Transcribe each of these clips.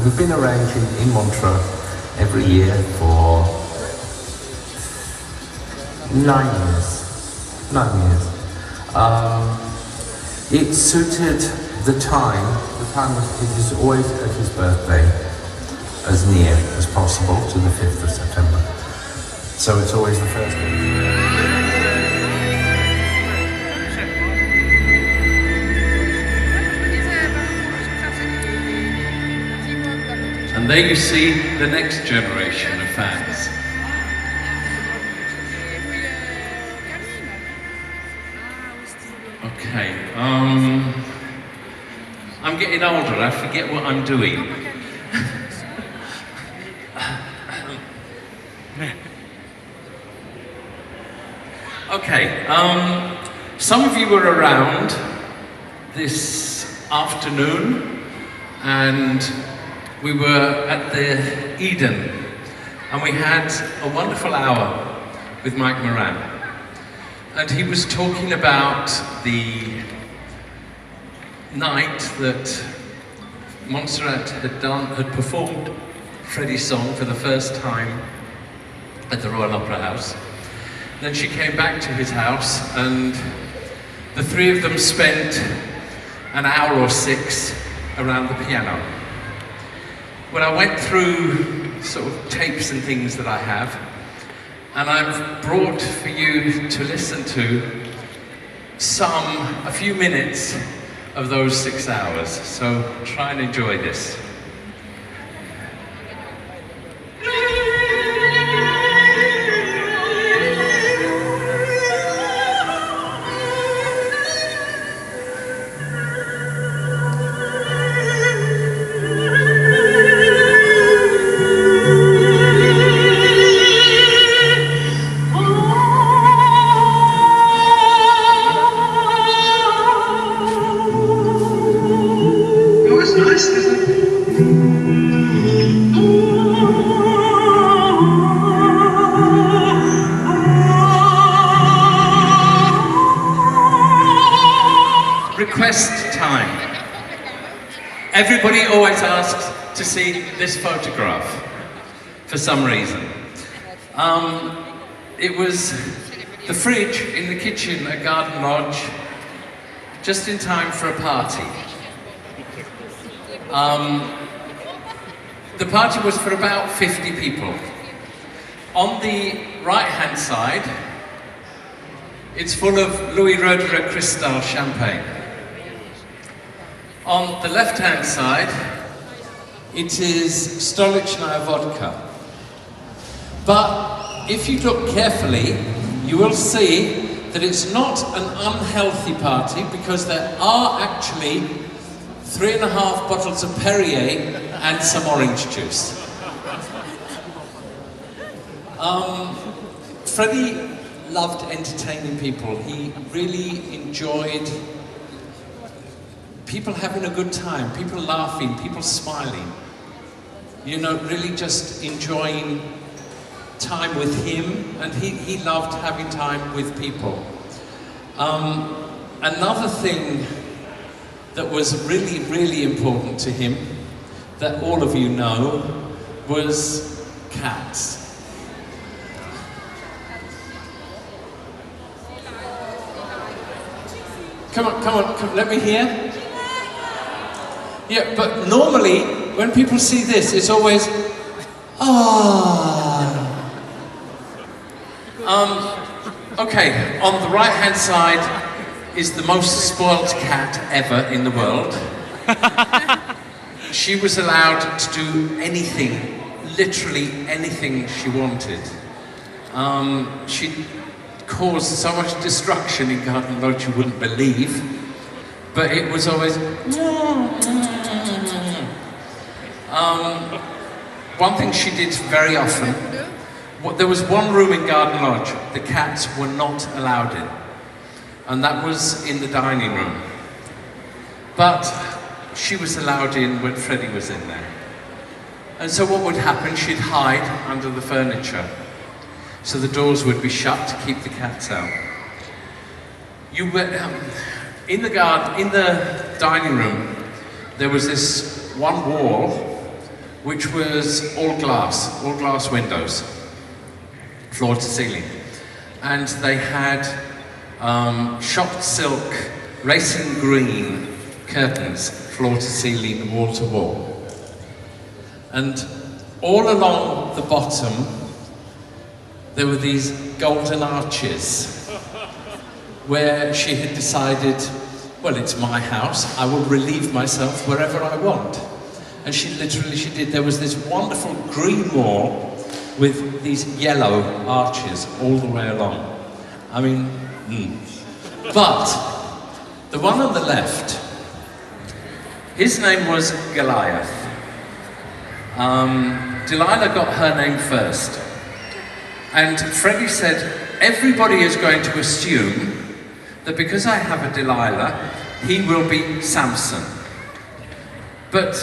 we've been arranging in Montreux every year for 9 years. 9 years. It suited the time. The time was, it is always at his birthday, as near as possible to the 5th of September. So it's always the first day. And there you see the next generation of fans. Okay, I'm getting older, I forget what I'm doing. Okay, some of you were around this afternoon, and we were at the Eden, and we had a wonderful hour with Mike Moran. And he was talking about the night that Montserrat had performed Freddie's song for the first time at the Royal Opera House. Then she came back to his house, and the three of them spent an hour or 6 around the piano. Well, I went through sort of tapes and things that I have, and I've brought for you to listen to a few minutes of those 6 hours. So try and enjoy this. Request time. Everybody always asks to see this photograph for some reason. It was the fridge in the kitchen at Garden Lodge, just in time for a party. The party was for about 50 people. On the right-hand side, it's full of Louis Roederer Cristal champagne. On the left-hand side, it is Stolichnaya vodka. But if you look carefully, you will see that it's not an unhealthy party, because there are actually 3.5 bottles of Perrier and some orange juice. Freddie loved entertaining people. He really enjoyed people having a good time, people laughing, people smiling. You know, really just enjoying time with him, and he loved having time with people. Another thing that was really, really important to him, that all of you know, was cats. Come on, let me hear. Yeah, but normally, when people see this, it's always, okay, on the right-hand side is the most spoilt cat ever in the world. She was allowed to do anything, literally anything she wanted. She caused so much destruction in Garden Lodge you wouldn't believe, but it was always... one thing she did very often, there was one room in Garden Lodge the cats were not allowed in, and that was in the dining room. But she was allowed in when Freddie was in there. And so what would happen, she'd hide under the furniture, so the doors would be shut to keep the cats out. You were, in the dining room, there was this one wall which was all glass windows, floor to ceiling. And they had shot silk, racing green curtains, floor to ceiling, wall to wall. And all along the bottom, there were these golden arches where she had decided, well, it's my house, I will relieve myself wherever I want. And she did. There was this wonderful green wall with these yellow arches all the way along. I mean, But the one on the left, his name was Goliath. Delilah got her name first. And Freddie said, everybody is going to assume that because I have a Delilah, he will be Samson. But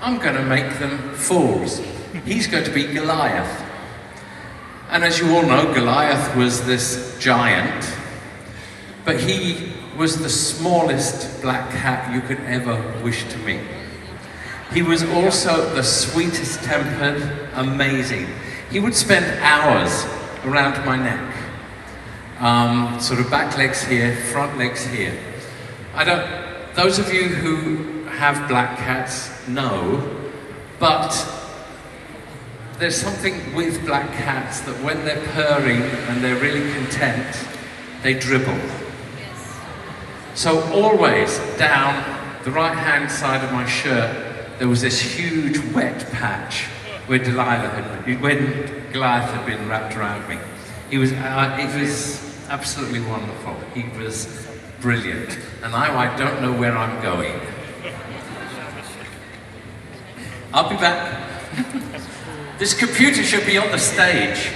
I'm going to make them fools. He's going to be Goliath. And as you all know, Goliath was this giant, but he was the smallest black cat you could ever wish to meet. He was also the sweetest tempered, amazing. He would spend hours around my neck. Sort of back legs here, front legs here. Those of you who have black cats know, but there's something with black cats that when they're purring and they're really content, they dribble. So always down the right-hand side of my shirt, there was this huge wet patch where Goliath had been wrapped around me. It was absolutely wonderful. He was brilliant. And now I don't know where I'm going. I'll be back. This computer should be on the stage.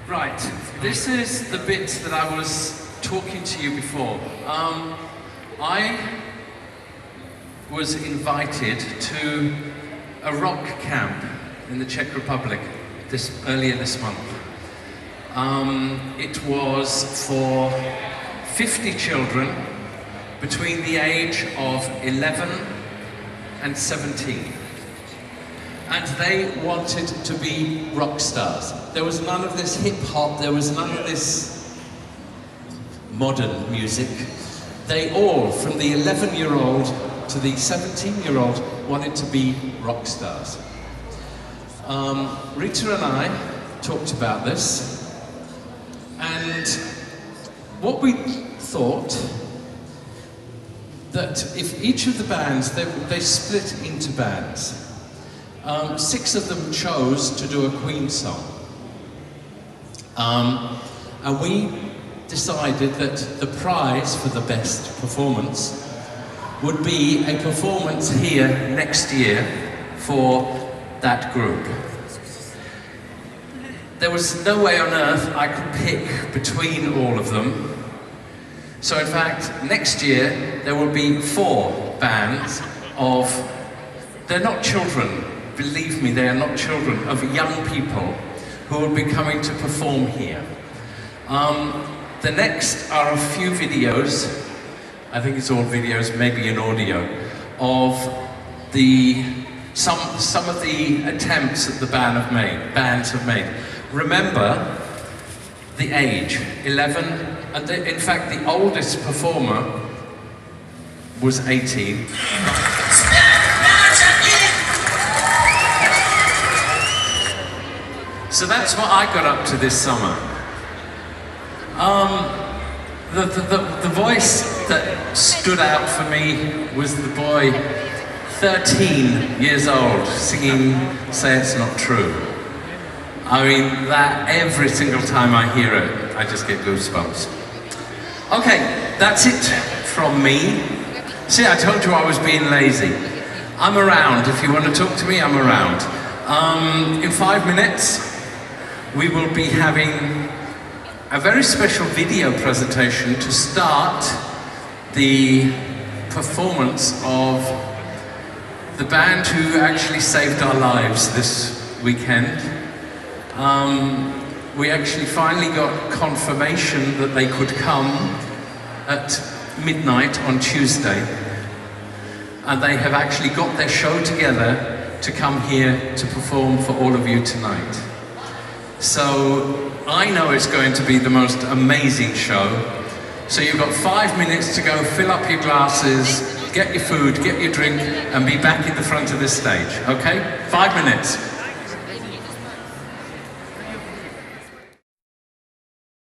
Right, this is the bit that I was talking to you before. I was invited to a rock camp in the Czech Republic earlier this month. It was for 50 children between the age of 11 and 17. And they wanted to be rock stars. There was none of this hip hop, there was none of this modern music. They all, from the 11-year-old to the 17-year-old, wanted to be rock stars. Rita and I talked about this, and what we thought that if each of the bands, they split into bands. 6 of them chose to do a Queen song. And we decided that the prize for the best performance would be a performance here next year for that group. There was no way on earth I could pick between all of them. So in fact, next year there will be 4 bands of, they're not children, believe me, they are not children, of young people who will be coming to perform here. The next are a few videos, I think it's all videos, maybe an audio, of some of the attempts that the bands have made. Remember the age, 11, and in fact the oldest performer was 18. So that's what I got up to this summer. The voice that stood out for me was the boy, 13 years old, singing Say It's Not True. I mean, that every single time I hear it, I just get goosebumps. Okay, that's it from me. See, I told you I was being lazy. I'm around. If you want to talk to me, I'm around. In 5 minutes, we will be having a very special video presentation to start the performance of the band who actually saved our lives this weekend. we actually finally got confirmation that they could come at midnight on Tuesday. And they have actually got their show together to come here to perform for all of you tonight. So I know it's going to be the most amazing show. So you've got 5 minutes to go fill up your glasses, get your food, get your drink, and be back in the front of the stage, okay? 5 minutes.